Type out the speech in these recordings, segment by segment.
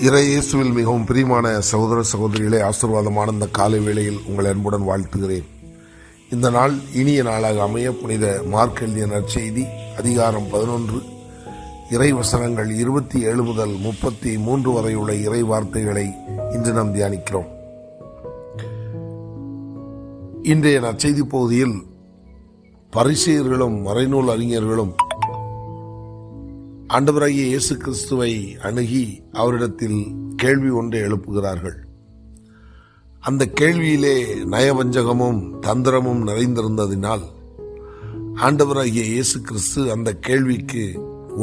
இறையேசுவில் மிகவும் பிரியமான சகோதர சகோதரிகளே, ஆசீர்வாதமான இந்த காலை வேளையில் உங்கள் அன்புடன் வாழ்த்துகிறேன். இந்த நாள் இனிய நாளாக அமைய புனித மார்க் எழுதிய நற்செய்தி அதிகாரம் 11 இறை வசனங்கள் 27 முதல் 33 வரை உள்ள இறை வார்த்தைகளை இன்று நாம் தியானிக்கிறோம். இன்றைய நற்செய்தி பகுதியில் பரிசேயர்களும் மறைநூல் அறிஞர்களும் ஆண்டவராகிய இயேசு கிறிஸ்துவை அணுகி அவரிடத்தில் கேள்வி ஒன்றை எழுப்புகிறார்கள். அந்த கேள்வியிலே நயவஞ்சகமும் தந்திரமும் நிறைந்திருந்ததினால் ஆண்டவராகிய இயேசு கிறிஸ்து அந்த கேள்விக்கு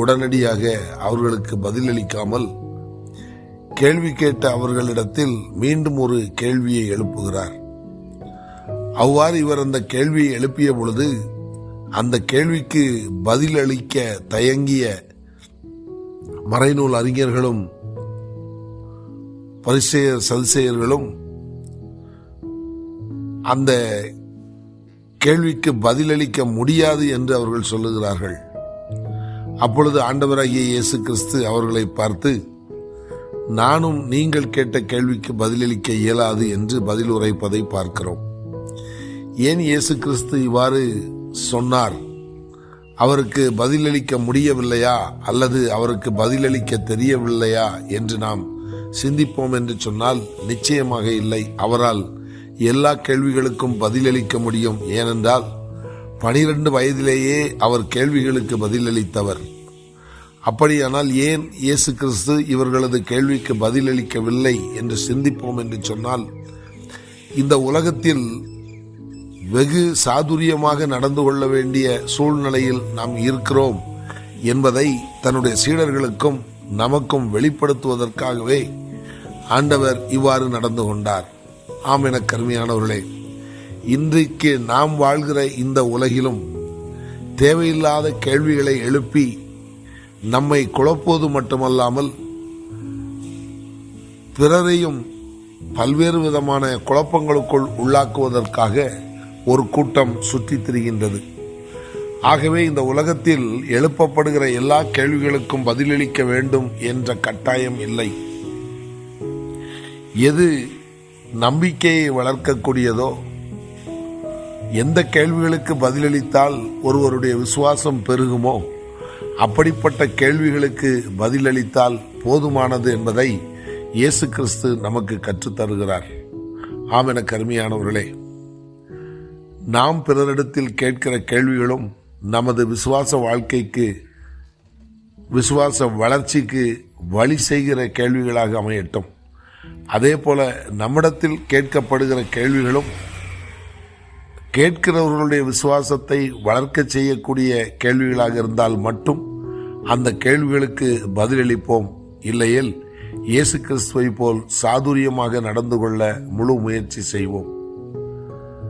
உடனடியாக அவர்களுக்கு பதிலளிக்காமல் கேள்வி கேட்ட அவர்களிடத்தில் மீண்டும் ஒரு கேள்வியை எழுப்புகிறார். அவ்வாறு இவர் அந்த கேள்வியை எழுப்பிய பொழுது அந்த கேள்விக்கு பதிலளிக்க தயங்கிய மறைநூல் அறிஞர்களும் பரிசேயர் சதுசேயர்களும் அந்த கேள்விக்கு பதிலளிக்க முடியாது என்று அவர்கள் சொல்லுகிறார்கள். அப்பொழுது ஆண்டவராகிய இயேசு கிறிஸ்து அவர்களை பார்த்து, நானும் நீங்கள் கேட்ட கேள்விக்கு பதிலளிக்க இயலாது என்று பதில் உரைப்பதை பார்க்கிறோம். ஏன் இயேசு கிறிஸ்து இவ்வாறு சொன்னார்? அவருக்கு பதிலளிக்க முடியவில்லையா அல்லது அவருக்கு பதிலளிக்க தெரியவில்லையா என்று நாம் சிந்திப்போம் என்று சொன்னால் நிச்சயமாக இல்லை. அவரால் எல்லா கேள்விகளுக்கும் பதிலளிக்க முடியும். ஏனென்றால் 12 வயதிலேயே அவர் கேள்விகளுக்கு பதிலளித்தவர். அப்படியானால் ஏன் இயேசு கிறிஸ்து இவர்களது கேள்விக்கு பதிலளிக்கவில்லை என்று சிந்திப்போம் என்று சொன்னால், இந்த உலகத்தில் வெகு சாதுரியமாக நடந்து கொள்ள வேண்டிய சூழ்நிலையில் நாம் இருக்கிறோம் என்பதை தன்னுடைய சீடர்களுக்கும் நமக்கும் வெளிப்படுத்துவதற்காகவே ஆண்டவர் இவ்வாறு நடந்து கொண்டார். ஆம், என கருமையானவர்களே, இன்றைக்கு நாம் வாழ்கிற இந்த உலகிலும் தேவையில்லாத கேள்விகளை எழுப்பி நம்மை குழப்புவது மட்டுமல்லாமல் பிறரையும் பல்வேறு விதமான குழப்பங்களுக்குள் உள்ளாக்குவதற்காக ஒரு கூட்டம் சுற்றித் திரிகின்றது. ஆகவே இந்த உலகத்தில் எழுப்பப்படுகிற எல்லா கேள்விகளுக்கும் பதிலளிக்க வேண்டும் என்ற கட்டாயம் இல்லை. எது நம்பிக்கையை வளர்க்கக்கூடியதோ, எந்த கேள்விகளுக்கு பதிலளித்தால் ஒருவருடைய விசுவாசம் பெருகுமோ அப்படிப்பட்ட கேள்விகளுக்கு பதிலளித்தால் போதுமானது என்பதை இயேசு கிறிஸ்து நமக்கு கற்றுத்தருகிறார். ஆம், என கருமையானவர்களே, நாம் பிறரிடத்தில் கேட்கிற கேள்விகளும் நமது விசுவாச வாழ்க்கைக்கு, விசுவாச வளர்ச்சிக்கு வழி செய்கிற கேள்விகளாக அமையட்டும். அதே போல நம்மிடத்தில் கேட்கப்படுகிற கேள்விகளும் கேட்கிறவர்களுடைய விசுவாசத்தை வளர்க்க செய்யக்கூடிய கேள்விகளாக இருந்தால் மட்டும் அந்த கேள்விகளுக்கு பதிலளிப்போம். இல்லையேல் இயேசு கிறிஸ்துவை போல் சாதுரியமாக நடந்து கொள்ள முழு முயற்சி செய்வோம்.